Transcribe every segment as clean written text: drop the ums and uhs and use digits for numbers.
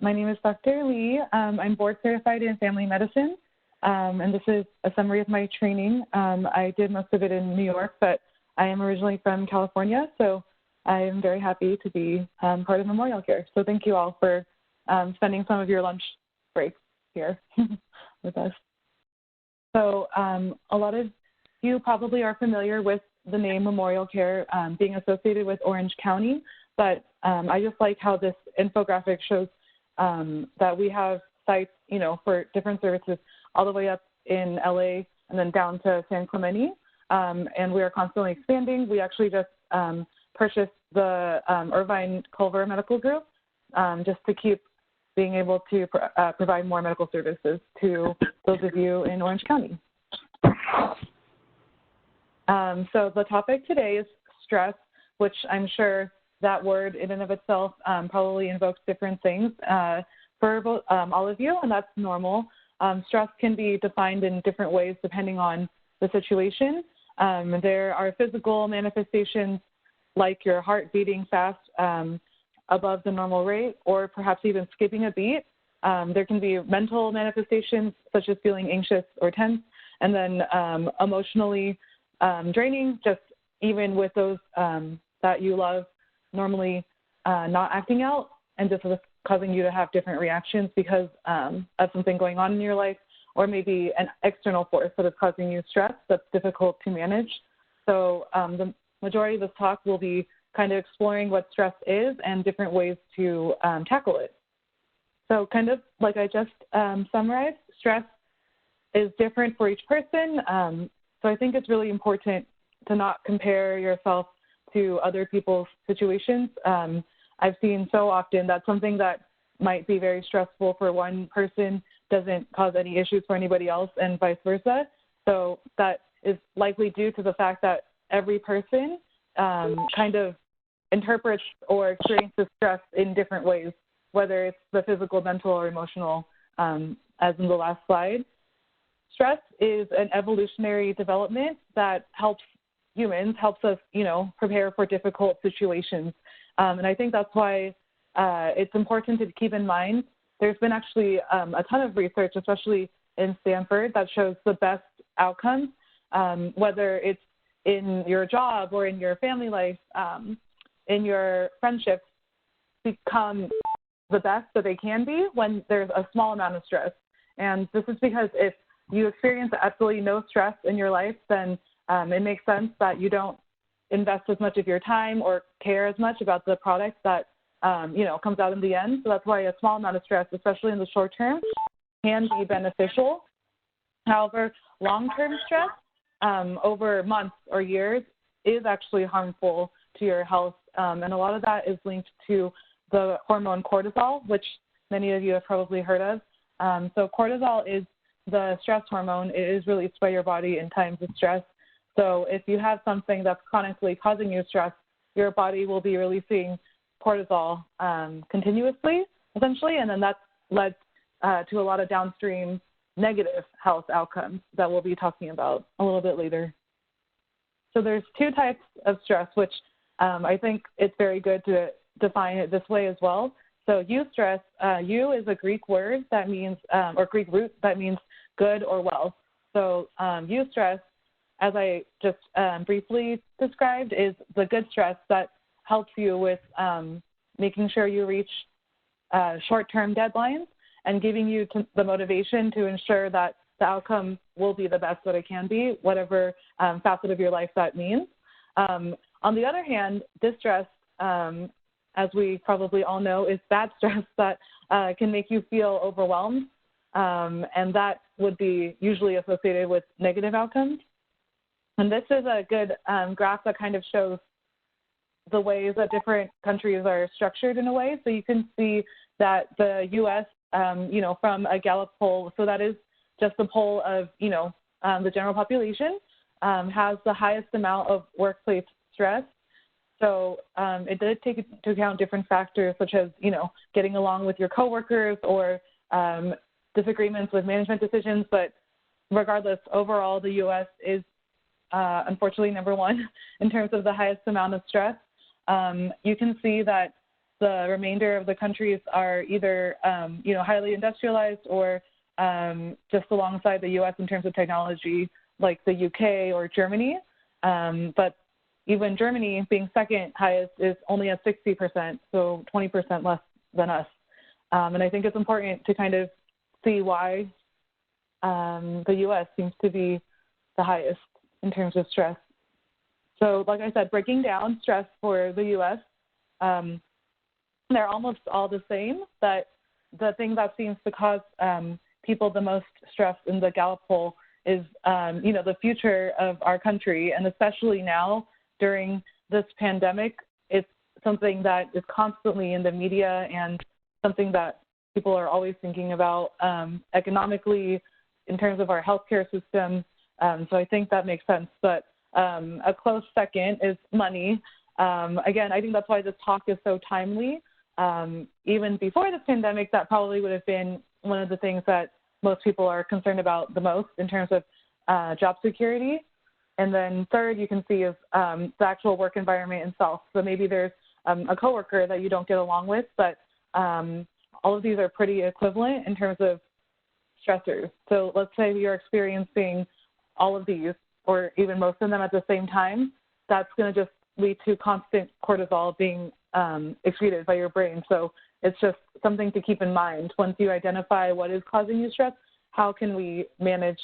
My name is Dr. Lee. I'm board certified in family medicine, and this is a summary of my training. I did most of it in New York, but I am originally from California, so I am very happy to be part of Memorial Care. So thank you all for spending some of your lunch breaks here with us. So a lot of you probably are familiar with the name Memorial Care being associated with Orange County, but I just like how this infographic shows that we have sites, for different services all the way up in LA and then down to San Clemente, and we are constantly expanding. We actually just purchased the Irvine Culver Medical Group just to keep being able to provide more medical services to those of you in Orange County. So the topic today is stress, which I'm sure that word in and of itself probably invokes different things for all of you, and that's normal. Stress can be defined in different ways depending on the situation. There are physical manifestations like your heart beating fast above the normal rate, or perhaps even skipping a beat. There can be mental manifestations such as feeling anxious or tense, and then emotionally draining, just even with those that you love normally not acting out and just causing you to have different reactions because of something going on in your life, or maybe an external force that is causing you stress that's difficult to manage. So the majority of this talk will be kind of exploring what stress is and different ways to tackle it. So kind of like I just summarized, stress is different for each person. So I think it's really important to not compare yourself to other people's situations. I've seen so often that something that might be very stressful for one person doesn't cause any issues for anybody else, and vice versa. So that is likely due to the fact that every person kind of interprets or experiences stress in different ways, whether it's the physical, mental, or emotional, as in the last slide. Stress is an evolutionary development that helps humans, helps us, prepare for difficult situations. And I think that's why it's important to keep in mind. There's been actually a ton of research, especially in Stanford, that shows the best outcomes, whether it's in your job or in your family life, in your friendships, become the best that they can be when there's a small amount of stress. And this is because if you experience absolutely no stress in your life, then it makes sense that you don't invest as much of your time or care as much about the product that, comes out in the end. So that's why a small amount of stress, especially in the short term, can be beneficial. However, long-term stress over months or years is actually harmful to your health. And a lot of that is linked to the hormone cortisol, which many of you have probably heard of. So cortisol is the stress hormone. It is released by your body in times of stress. So if you have something that's chronically causing you stress, your body will be releasing cortisol continuously, essentially, and then that's led to a lot of downstream negative health outcomes that we'll be talking about a little bit later. So there's two types of stress, which I think it's very good to define it this way as well. So eustress, eu is a Greek word that means, or Greek root that means good or well. So eustress, as I just briefly described, is the good stress that helps you with making sure you reach short-term deadlines and giving you the motivation to ensure that the outcome will be the best that it can be, whatever facet of your life that means. On the other hand, distress, as we probably all know, is bad stress that can make you feel overwhelmed, and that would be usually associated with negative outcomes. And this is a good graph that kind of shows the ways that different countries are structured in a way. So you can see that the U.S., from a Gallup poll, so that is just a poll of, the general population, has the highest amount of workplace stress. So it did take into account different factors such as, getting along with your coworkers or disagreements with management decisions. But regardless, overall, the U.S. is unfortunately number one in terms of the highest amount of stress. You can see that the remainder of the countries are either, highly industrialized or just alongside the U.S. in terms of technology, like the UK or Germany. But even Germany, being second highest, is only at 60%, so 20% less than us. And I think it's important to kind of see why the U.S. seems to be the highest in terms of stress. So like I said, breaking down stress for the U.S., they're almost all the same, but the thing that seems to cause people the most stress in the Gallup poll is, the future of our country, and especially now during this pandemic, it's something that is constantly in the media and something that people are always thinking about economically in terms of our healthcare system. So I think that makes sense. But a close second is money. Again, I think that's why this talk is so timely. Even before this pandemic, that probably would have been one of the things that most people are concerned about the most in terms of job security. And then third, you can see is the actual work environment itself. So maybe there's a coworker that you don't get along with, but all of these are pretty equivalent in terms of stressors. So let's say you're experiencing all of these, or even most of them at the same time. That's going to just lead to constant cortisol being excreted by your brain. So it's just something to keep in mind. Once you identify what is causing you stress, how can we manage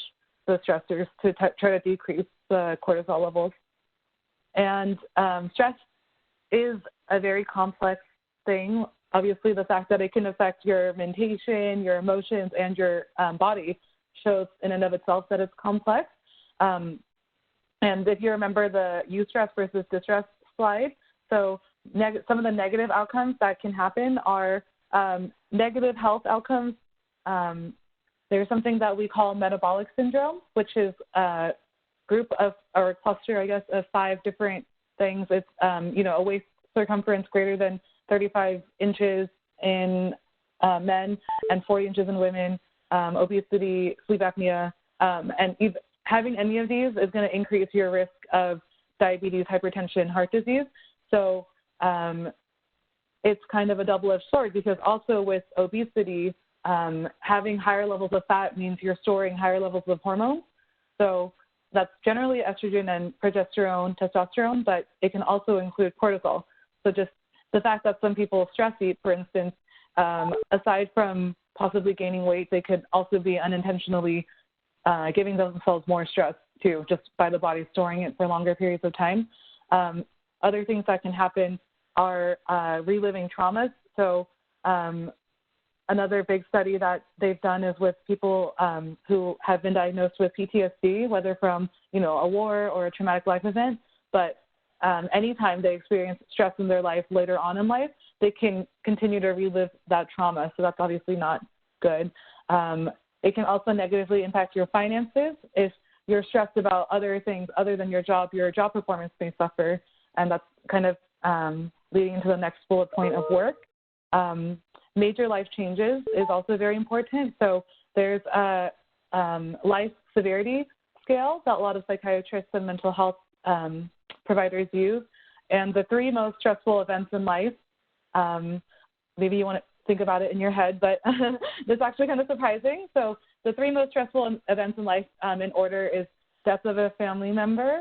the stressors to try to decrease the cortisol levels? And stress is a very complex thing. Obviously, the fact that it can affect your mentation, your emotions, and your body shows in and of itself that it's complex. And if you remember the eustress versus distress slide, so some of the negative outcomes that can happen are negative health outcomes. There's something that we call metabolic syndrome, which is a group of, or a cluster, I guess, of 5 different things. It's, a waist circumference greater than 35 inches in men and 40 inches in women, obesity, sleep apnea, and having any of these is going to increase your risk of diabetes, hypertension, heart disease. So it's kind of a double-edged sword, because also with obesity, having higher levels of fat means you're storing higher levels of hormones. So that's generally estrogen and progesterone, testosterone, but it can also include cortisol. So just the fact that some people stress eat, for instance, aside from possibly gaining weight, they could also be unintentionally giving themselves more stress too, just by the body storing it for longer periods of time. Other things that can happen are reliving traumas. So another big study that they've done is with people who have been diagnosed with PTSD, whether from, a war or a traumatic life event, but anytime they experience stress in their life later on in life, they can continue to relive that trauma. So that's obviously not good. It can also negatively impact your finances. If you're stressed about other things other than your job performance may suffer. And that's kind of leading into the next bullet point of work. Major life changes is also very important. So there's a life severity scale that a lot of psychiatrists and mental health providers use. And the 3 most stressful events in life, maybe you want to think about it in your head, but this is actually kind of surprising. So the 3 most stressful events in life in order is death of a family member,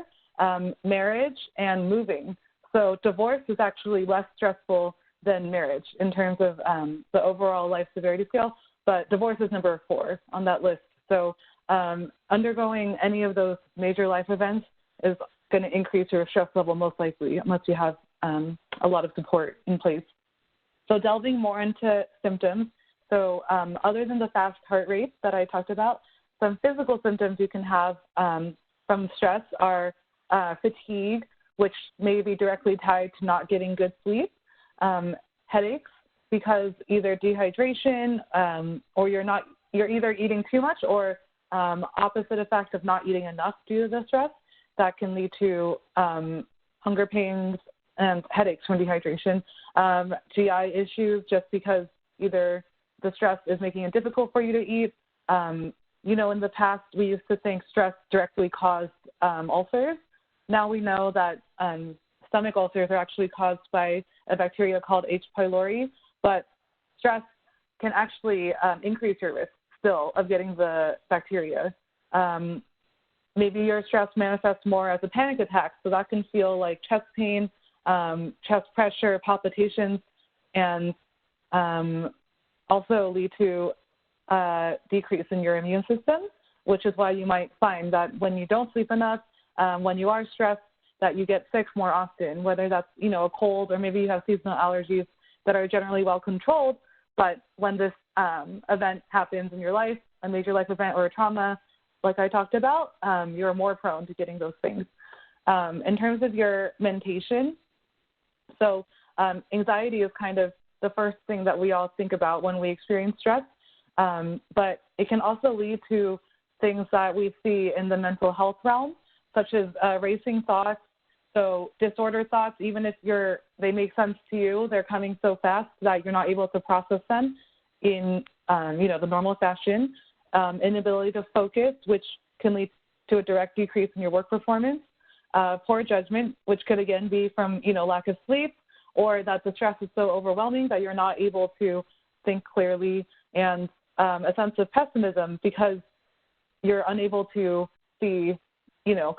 marriage, and moving. So divorce is actually less stressful than marriage in terms of the overall life severity scale, but divorce is number 4 on that list. So undergoing any of those major life events is going to increase your stress level most likely, unless you have a lot of support in place. So delving more into symptoms. So other than the fast heart rate that I talked about, some physical symptoms you can have from stress are fatigue, which may be directly tied to not getting good sleep, headaches, because either dehydration or you're either eating too much, or opposite effect of not eating enough due to the stress, that can lead to hunger pains and headaches from dehydration. GI issues, just because either the stress is making it difficult for you to eat. In the past, we used to think stress directly caused ulcers. Now we know that stomach ulcers are actually caused by a bacteria called H. pylori, but stress can actually increase your risk still of getting the bacteria. Maybe your stress manifests more as a panic attack, so that can feel like chest pain, chest pressure, palpitations, and also lead to a decrease in your immune system, which is why you might find that when you don't sleep enough, when you are stressed, that you get sick more often, whether that's, a cold or maybe you have seasonal allergies that are generally well controlled, but when this event happens in your life, a major life event or a trauma, like I talked about, you're more prone to getting those things. In terms of your mentation, so anxiety is kind of the first thing that we all think about when we experience stress, but it can also lead to things that we see in the mental health realm, such as racing thoughts. So disordered thoughts, even if they make sense to you, they're coming so fast that you're not able to process them in the normal fashion. Inability to focus, which can lead to a direct decrease in your work performance. Poor judgment, which could again be from lack of sleep, or that the stress is so overwhelming that you're not able to think clearly, and a sense of pessimism because you're unable to see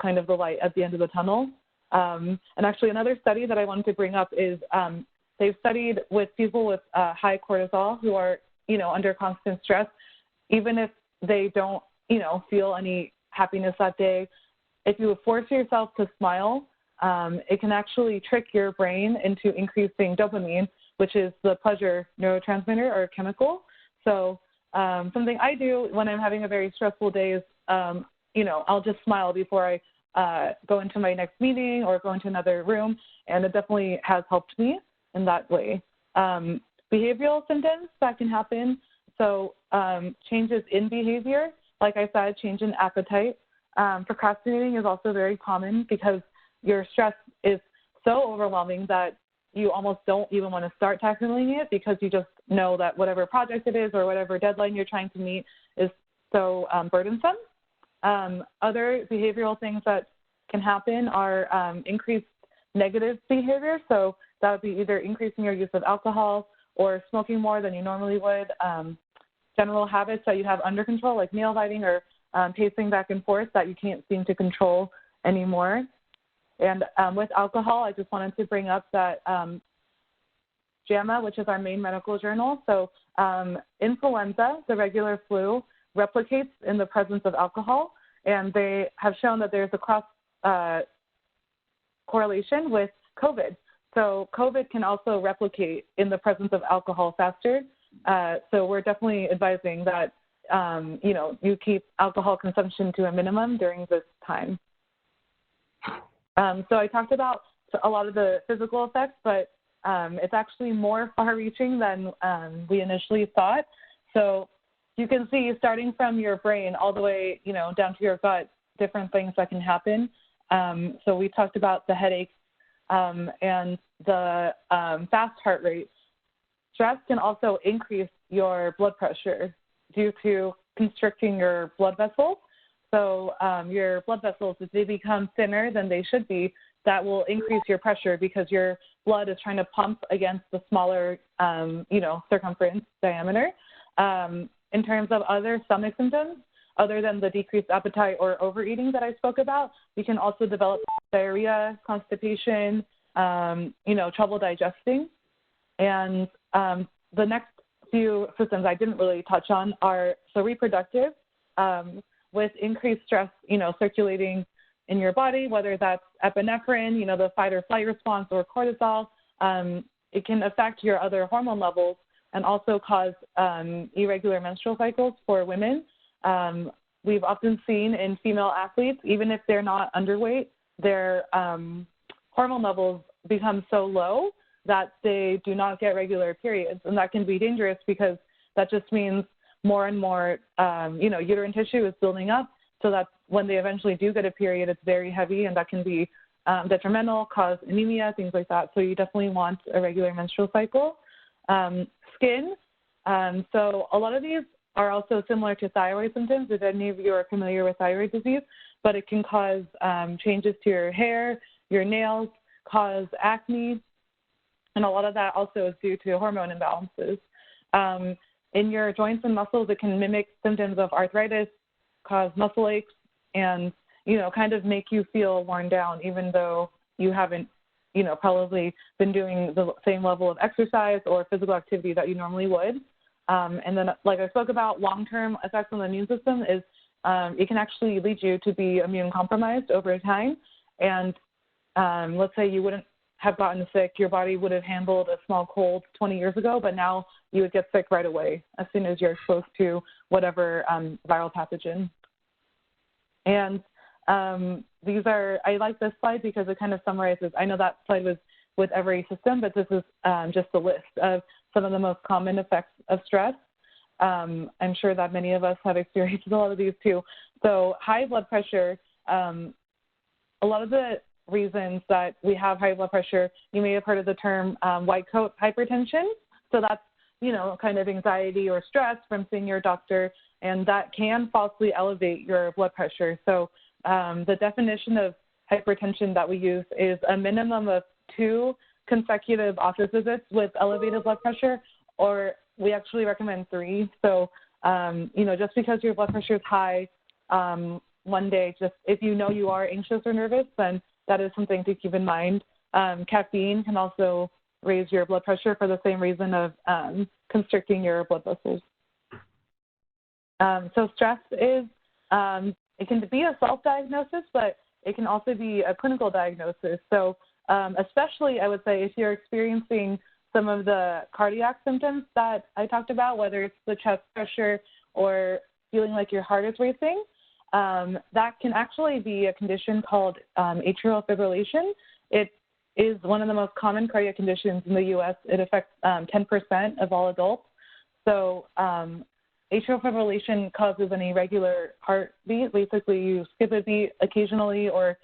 kind of the light at the end of the tunnel. And actually another study that I wanted to bring up is they've studied with people with high cortisol who are under constant stress, even if they don't, feel any happiness that day. If you force yourself to smile, it can actually trick your brain into increasing dopamine, which is the pleasure neurotransmitter or chemical. So something I do when I'm having a very stressful day is, I'll just smile before I go into my next meeting or go into another room, and it definitely has helped me in that way. Behavioral symptoms that can happen. So changes in behavior, like I said, change in appetite. Procrastinating is also very common because your stress is so overwhelming that you almost don't even want to start tackling it because you just know that whatever project it is or whatever deadline you're trying to meet is so burdensome. Other behavioral things that can happen are increased negative behavior. So that would be either increasing your use of alcohol or smoking more than you normally would. General habits that you have under control, like nail biting or pacing back and forth that you can't seem to control anymore. And with alcohol, I just wanted to bring up that JAMA, which is our main medical journal, so influenza, the regular flu, replicates in the presence of alcohol, and they have shown that there's a cross correlation with COVID. So COVID can also replicate in the presence of alcohol faster. So we're definitely advising that, you keep alcohol consumption to a minimum during this time. So I talked about a lot of the physical effects, but it's actually more far-reaching than we initially thought. So you can see, starting from your brain all the way, down to your gut, different things that can happen. So we talked about the headaches and the fast heart rate. Stress can also increase your blood pressure due to constricting your blood vessels. So your blood vessels, if they become thinner than they should be, that will increase your pressure because your blood is trying to pump against the smaller, circumference diameter. In terms of other stomach symptoms, other than the decreased appetite or overeating that I spoke about, you can also develop diarrhea, constipation, trouble digesting. And the next few systems I didn't really touch on are reproductive, with increased stress, circulating in your body, whether that's epinephrine, the fight or flight response, or cortisol. It can affect your other hormone levels and also cause irregular menstrual cycles for women. We've often seen in female athletes, even if they're not underweight, their hormone levels become so low that they do not get regular periods. And that can be dangerous because that just means more and more, uterine tissue is building up so that when they eventually do get a period, it's very heavy, and that can be detrimental, cause anemia, things like that. So you definitely want a regular menstrual cycle. Skin. So a lot of these are also similar to thyroid symptoms, if any of you are familiar with thyroid disease, but it can cause changes to your hair, your nails, cause acne, and a lot of that also is due to hormone imbalances. In your joints and muscles, it can mimic symptoms of arthritis, cause muscle aches, and, kind of make you feel worn down, even though you haven't, probably been doing the same level of exercise or physical activity that you normally would. And then, like I spoke about, long-term effects on the immune system is it can actually lead you to be immune compromised over time. And let's say you wouldn't have gotten sick, your body would have handled a small cold 20 years ago, but now you would get sick right away as soon as you're exposed to whatever viral pathogen. And I like this slide because it kind of summarizes, I know that slide was with every system, but this is just a list of some of the most common effects of stress. I'm sure that many of us have experienced a lot of these too. So high blood pressure, a lot of the reasons that we have high blood pressure, you may have heard of the term white coat hypertension. So that's, kind of anxiety or stress from seeing your doctor, and that can falsely elevate your blood pressure. So the definition of hypertension that we use is a minimum of 2 consecutive office visits with elevated blood pressure, or we actually recommend 3. So, just because your blood pressure is high one day, just if you are anxious or nervous, then that is something to keep in mind. Caffeine can also raise your blood pressure for the same reason of constricting your blood vessels. So stress is, it can be a self-diagnosis, but it can also be a clinical diagnosis. So especially, I would say, if you're experiencing some of the cardiac symptoms that I talked about, whether it's the chest pressure or feeling like your heart is racing, that can actually be a condition called atrial fibrillation. It is one of the most common cardiac conditions in the U.S. It affects 10% of all adults. So atrial fibrillation causes an irregular heartbeat. Basically, you skip a beat occasionally, or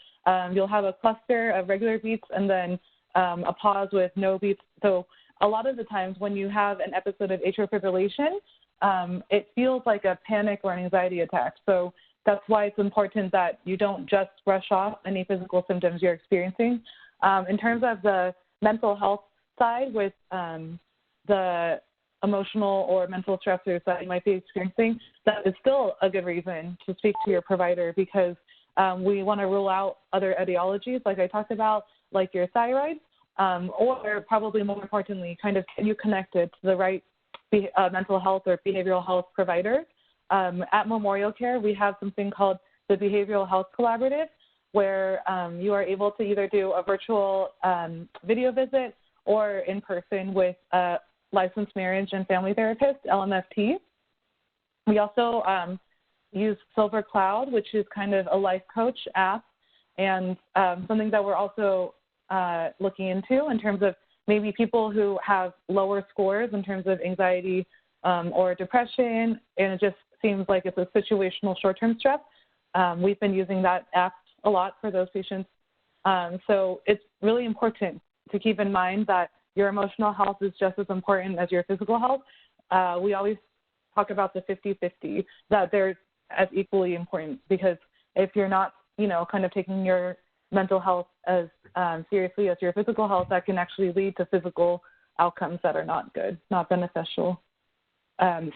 you'll have a cluster of regular beats and then a pause with no beats. So a lot of the times when you have an episode of atrial fibrillation, it feels like a panic or an anxiety attack. So that's why it's important that you don't just brush off any physical symptoms you're experiencing. In terms of the mental health side with the emotional or mental stressors that you might be experiencing, that is still a good reason to speak to your provider, because we want to rule out other etiologies, like I talked about, like your thyroid, or probably more importantly, kind of get you connected to the right mental health or behavioral health provider. At Memorial Care, we have something called the Behavioral Health Collaborative, where you are able to either do a virtual video visit or in person with a licensed marriage and family therapist, LMFT. We also use Silver Cloud, which is kind of a life coach app, and something that we're also looking into in terms of maybe people who have lower scores in terms of anxiety or depression, and it just seems like it's a situational short-term stress. We've been using that app a lot for those patients. So it's really important to keep in mind that your emotional health is just as important as your physical health. We always talk about the 50-50, that they're as equally important, because if you're not, kind of taking your mental health as seriously as your physical health, that can actually lead to physical outcomes that are not good, not beneficial.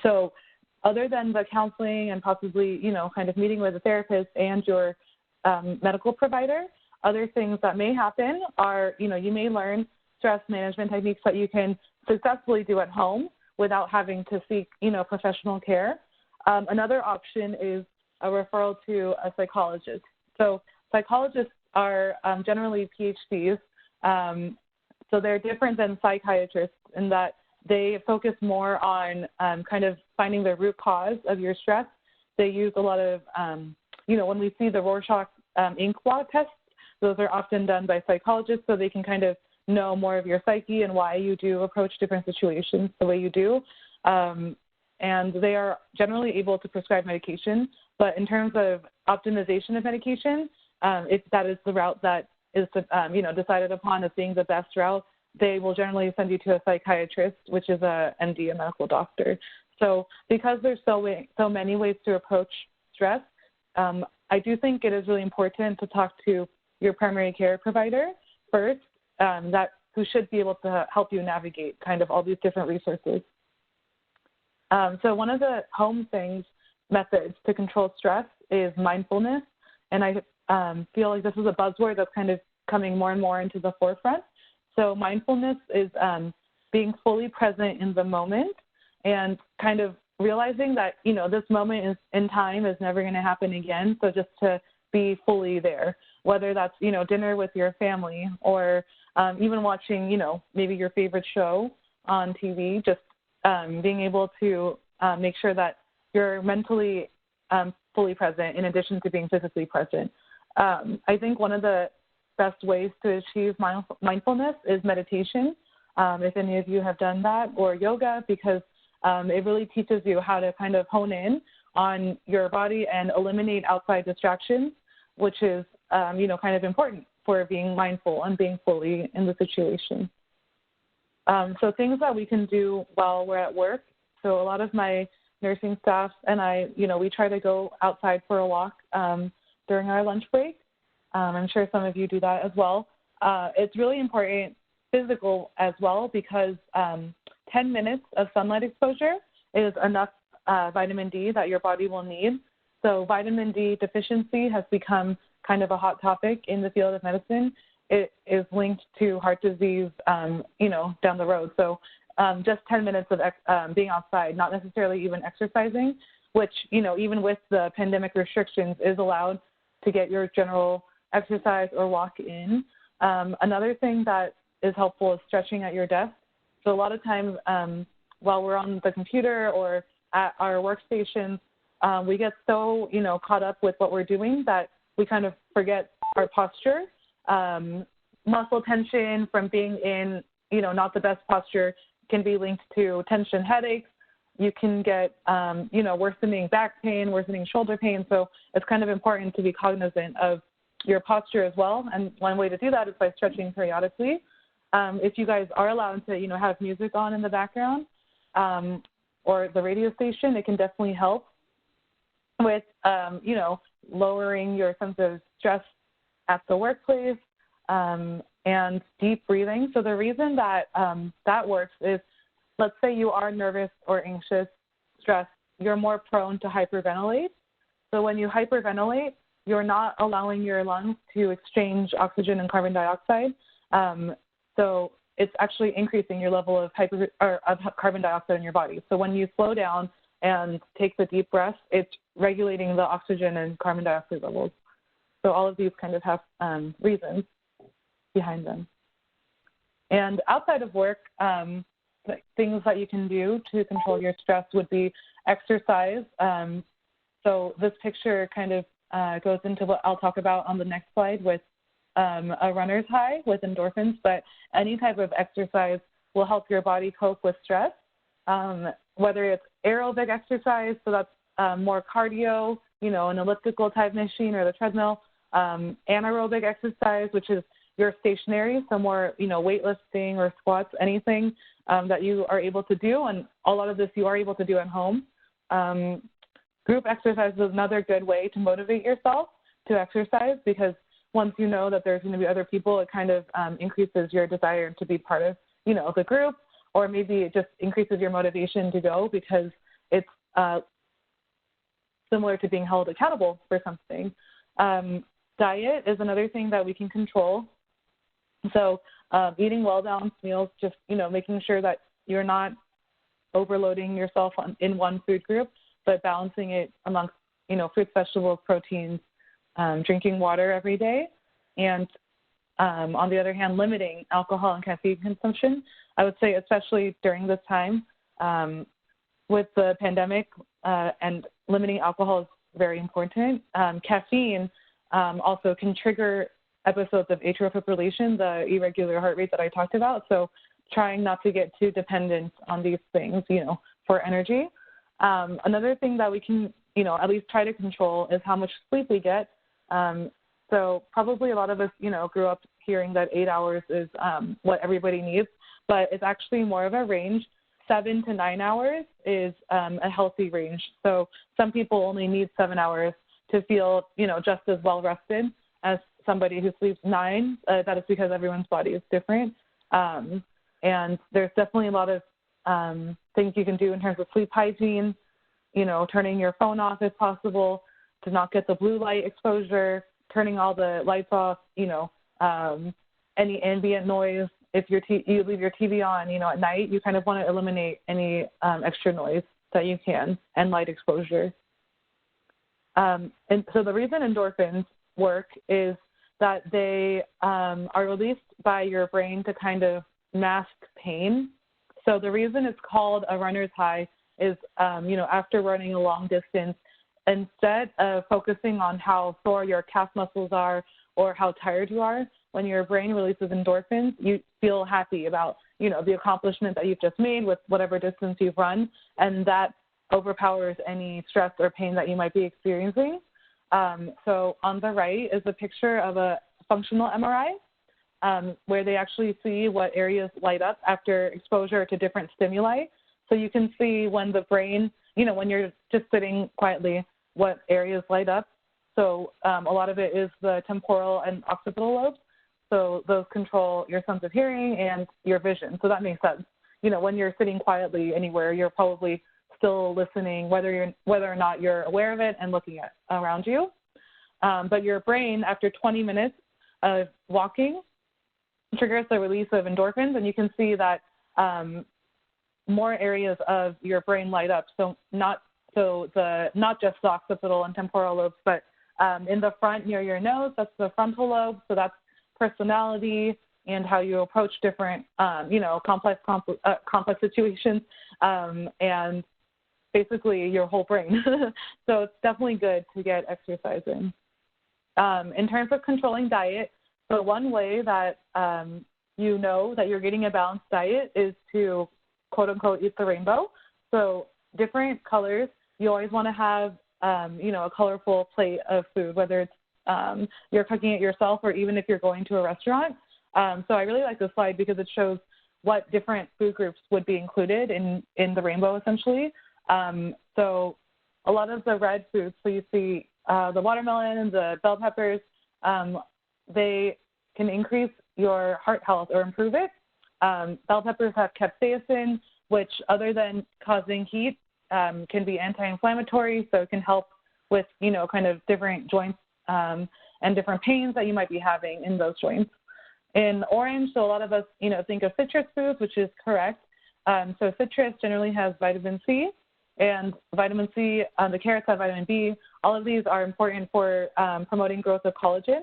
So other than the counseling and possibly, kind of meeting with a therapist and your medical provider, other things that may happen are, you may learn stress management techniques that you can successfully do at home without having to seek, professional care. Another option is a referral to a psychologist. So psychologists are generally PhDs, so they're different than psychiatrists in that they focus more on kind of finding the root cause of your stress. They use a lot of, when we see the Rorschach ink blot tests, those are often done by psychologists, so they can kind of know more of your psyche and why you do approach different situations the way you do. And they are generally able to prescribe medication, but in terms of optimization of medication, if that is the route that is, decided upon as being the best route, they will generally send you to a psychiatrist, which is a MD, a medical doctor. So because there's so many ways to approach stress, I do think it is really important to talk to your primary care provider first who should be able to help you navigate kind of all these different resources. So one of the home methods to control stress is mindfulness, and I feel like this is a buzzword that's kind of coming more and more into the forefront. So mindfulness is being fully present in the moment and kind of realizing that, this moment in time is never going to happen again. So just to be fully there, whether that's, dinner with your family or even watching, maybe your favorite show on TV, just being able to make sure that you're mentally fully present in addition to being physically present. I think one of the best ways to achieve mindfulness is meditation, if any of you have done that, or yoga, because it really teaches you how to kind of hone in on your body and eliminate outside distractions, which is, kind of important for being mindful and being fully in the situation. So things that we can do while we're at work. So a lot of my nursing staff and I, we try to go outside for a walk during our lunch break. I'm sure some of you do that as well. It's really important physical as well because 10 minutes of sunlight exposure is enough vitamin D that your body will need. So vitamin D deficiency has become kind of a hot topic in the field of medicine. It is linked to heart disease, down the road. So just 10 minutes of being outside, not necessarily even exercising, which, even with the pandemic restrictions is allowed to get your general exercise or walk in. Another thing that is helpful is stretching at your desk. So a lot of times while we're on the computer or at our workstations, we get so, caught up with what we're doing that we kind of forget our posture. Muscle tension from being in, not the best posture can be linked to tension headaches. You can get, worsening back pain, worsening shoulder pain. So it's kind of important to be cognizant of your posture as well. And one way to do that is by stretching periodically. If you guys are allowed to, have music on in the background or the radio station, it can definitely help with, lowering your sense of stress at the workplace and deep breathing. So the reason that that works is, let's say you are nervous or anxious, stressed, you're more prone to hyperventilate. So when you hyperventilate, you're not allowing your lungs to exchange oxygen and carbon dioxide. So it's actually increasing your level of carbon dioxide in your body. So when you slow down and take the deep breaths, it's regulating the oxygen and carbon dioxide levels. So all of these kind of have reasons behind them. And outside of work, things that you can do to control your stress would be exercise. So this picture kind of goes into what I'll talk about on the next slide with a runner's high with endorphins, but any type of exercise will help your body cope with stress, whether it's aerobic exercise, so that's more cardio, an elliptical type machine or the treadmill, anaerobic exercise, which is you're stationary, so more, weightlifting or squats, anything that you are able to do, and a lot of this you are able to do at home. Group exercise is another good way to motivate yourself to exercise because once you know that there's going to be other people, it kind of increases your desire to be part of, the group, or maybe it just increases your motivation to go because it's similar to being held accountable for something. Diet is another thing that we can control. So eating well-balanced meals, just, making sure that you're not overloading yourself in one food group, but balancing it amongst, fruits, vegetables, proteins, drinking water every day, and on the other hand, limiting alcohol and caffeine consumption. I would say especially during this time with the pandemic and limiting alcohol is very important. Caffeine also can trigger episodes of atrial fibrillation, the irregular heart rate that I talked about. So trying not to get too dependent on these things, for energy. Another thing that we can, at least try to control is how much sleep we get. So probably a lot of us, grew up hearing that 8 hours is what everybody needs, but it's actually more of a range. 7 to 9 hours is a healthy range. So some people only need 7 hours to feel, just as well rested as somebody who sleeps 9, that is because everyone's body is different. And there's definitely a lot of things you can do in terms of sleep hygiene, turning your phone off if possible to not get the blue light exposure, turning all the lights off, any ambient noise. If you leave your TV on, at night, you kind of want to eliminate any extra noise that you can and light exposure. And so the reason endorphins work is that they are released by your brain to kind of mask pain. So the reason it's called a runner's high is, after running a long distance, instead of focusing on how sore your calf muscles are or how tired you are, when your brain releases endorphins, you feel happy about, the accomplishment that you've just made with whatever distance you've run, and that overpowers any stress or pain that you might be experiencing. So on the right is a picture of a functional MRI where they actually see what areas light up after exposure to different stimuli. So you can see when the brain, when you're just sitting quietly, what areas light up. So a lot of it is the temporal and occipital lobes. So those control your sense of hearing and your vision. So that makes sense. When you're sitting quietly anywhere, you're probably still listening, whether or not you're aware of it and looking at around you. But your brain, after 20 minutes of walking, triggers the release of endorphins, and you can see that more areas of your brain light up. So not just the occipital and temporal lobes, but in the front near your nose, that's the frontal lobe. So that's personality and how you approach different, complex situations, and basically your whole brain. So it's definitely good to get exercise in. In terms of controlling diet, so one way that you know that you're getting a balanced diet is to, quote unquote, eat the rainbow. So different colors, you always want to have, a colorful plate of food, whether it's you're cooking it yourself or even if you're going to a restaurant. So I really like this slide because it shows what different food groups would be included in the rainbow, essentially. So a lot of the red foods, so you see the watermelon, the bell peppers, they can increase your heart health or improve it. Bell peppers have capsaicin, which other than causing heat, can be anti-inflammatory, so it can help with, kind of different joints and different pains that you might be having in those joints. In orange, so a lot of us, think of citrus foods, which is correct. So citrus generally has vitamin C, and vitamin C, the carrots have vitamin B. All of these are important for promoting growth of collagen.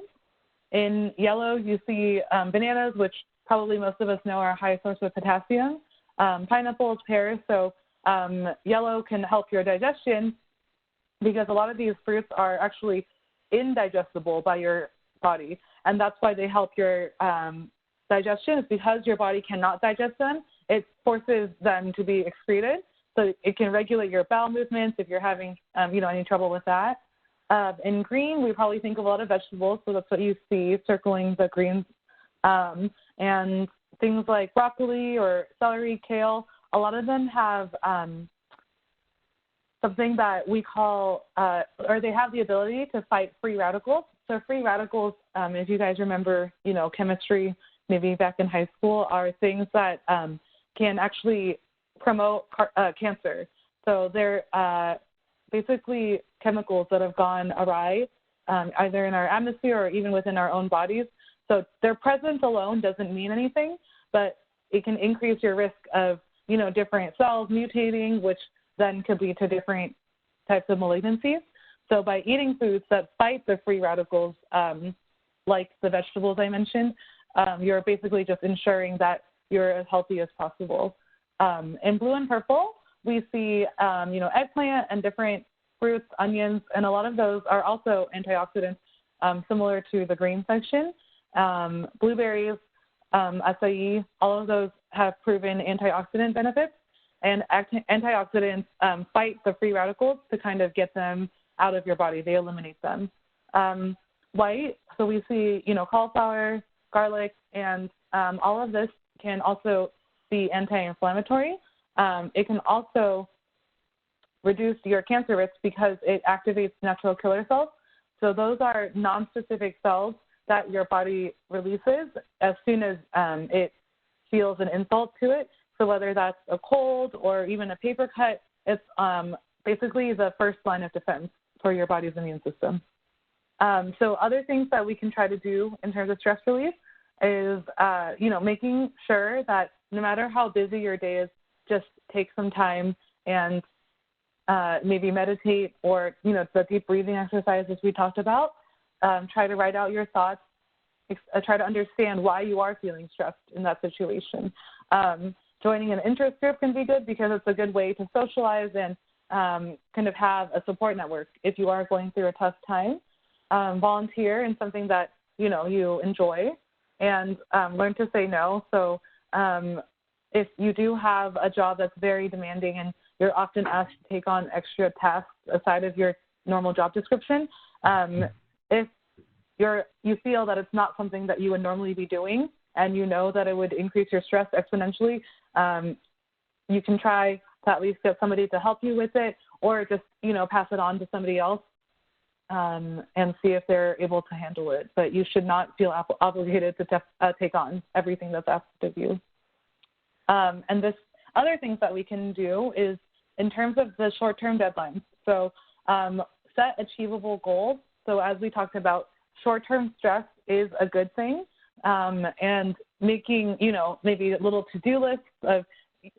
In yellow, you see bananas, which probably most of us know are a high source of potassium. Pineapples, pears, so yellow can help your digestion because a lot of these fruits are actually indigestible by your body, and that's why they help your digestion. Is because your body cannot digest them, it forces them to be excreted, so it can regulate your bowel movements if you're having any trouble with that. In green, we probably think of a lot of vegetables, so that's what you see circling the greens, and things like broccoli or celery, kale, a lot of them have something that we call, or they have the ability to fight free radicals. So free radicals, if you guys remember, chemistry, maybe back in high school, are things that can actually promote cancer. So they're basically chemicals that have gone awry, either in our atmosphere or even within our own bodies. So their presence alone doesn't mean anything, but it can increase your risk of, different cells mutating, which then could lead to different types of malignancies. So by eating foods that fight the free radicals, like the vegetables I mentioned, you're basically just ensuring that you're as healthy as possible. In blue and purple, we see, eggplant and different fruits, onions, and a lot of those are also antioxidants, similar to the green section. Blueberries, acai, all of those have proven antioxidant benefits, and antioxidants fight the free radicals to kind of get them out of your body. They eliminate them. White, so we see, cauliflower, garlic, and all of this can also be anti-inflammatory. It can also reduce your cancer risk because it activates natural killer cells. So those are non-specific cells that your body releases as soon as it feels an insult to it. So whether that's a cold or even a paper cut, it's basically the first line of defense for your body's immune system. So other things that we can try to do in terms of stress relief is, making sure that no matter how busy your day is, just take some time and maybe meditate or, the deep breathing exercises we talked about. Try to write out your thoughts. Try to understand why you are feeling stressed in that situation. Joining an interest group can be good because it's a good way to socialize and kind of have a support network if you are going through a tough time. Volunteer in something that, you enjoy, and learn to say no. So if you do have a job that's very demanding and you're often asked to take on extra tasks aside of your normal job description, if you feel that it's not something that you would normally be doing and you know that it would increase your stress exponentially, you can try to at least get somebody to help you with it, or just, pass it on to somebody else and see if they're able to handle it. But you should not feel obligated to take on everything that's asked of you. And this other things that we can do is in terms of the short-term deadlines. So set achievable goals. So as we talked about, short-term stress is a good thing, and making, maybe little to-do lists of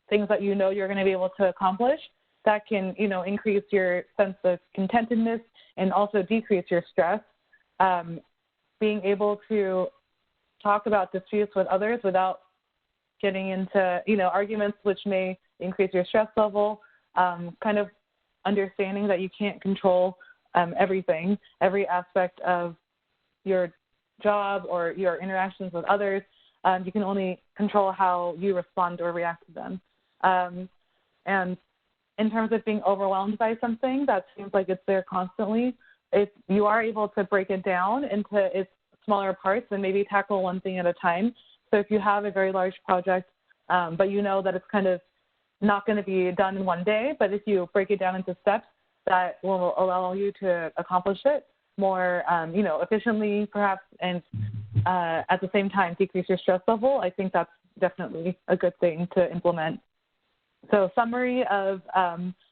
things that you're going to be able to accomplish that can, increase your sense of contentedness and also decrease your stress. Being able to talk about disputes with others without getting into, arguments which may increase your stress level, kind of understanding that you can't control everything, every aspect of your job or your interactions with others. You can only control how you respond or react to them. And in terms of being overwhelmed by something that seems like it's there constantly, if you are able to break it down into its smaller parts and maybe tackle one thing at a time. So if you have a very large project, but you know that it's kind of not going to be done in one day, but if you break it down into steps, that will allow you to accomplish it more, efficiently, perhaps, and at the same time decrease your stress level. I think that's definitely a good thing to implement. So summary of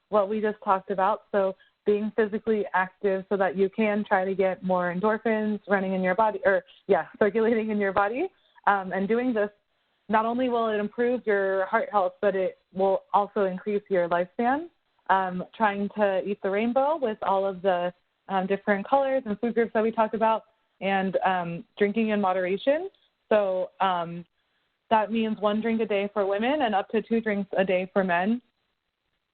what we just talked about. So being physically active so that you can try to get more endorphins running in your body, circulating in your body. And doing this, not only will it improve your heart health, but it will also increase your lifespan. Trying to eat the rainbow with all of the different colors and food groups that we talked about, and drinking in moderation. So that means 1 drink a day for women and up to 2 drinks a day for men.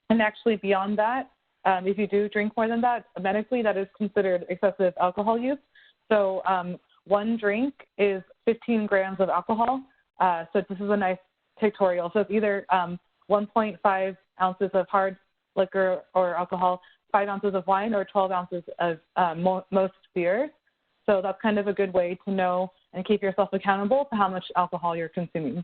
And actually beyond that, if you do drink more than that, medically that is considered excessive alcohol use. So 1 drink is 15 grams of alcohol. So this is a nice pictorial. So it's either 1.5 ounces of hard liquor or alcohol, 5 ounces of wine, or 12 ounces of most beers. So that's kind of a good way to know and keep yourself accountable to how much alcohol you're consuming.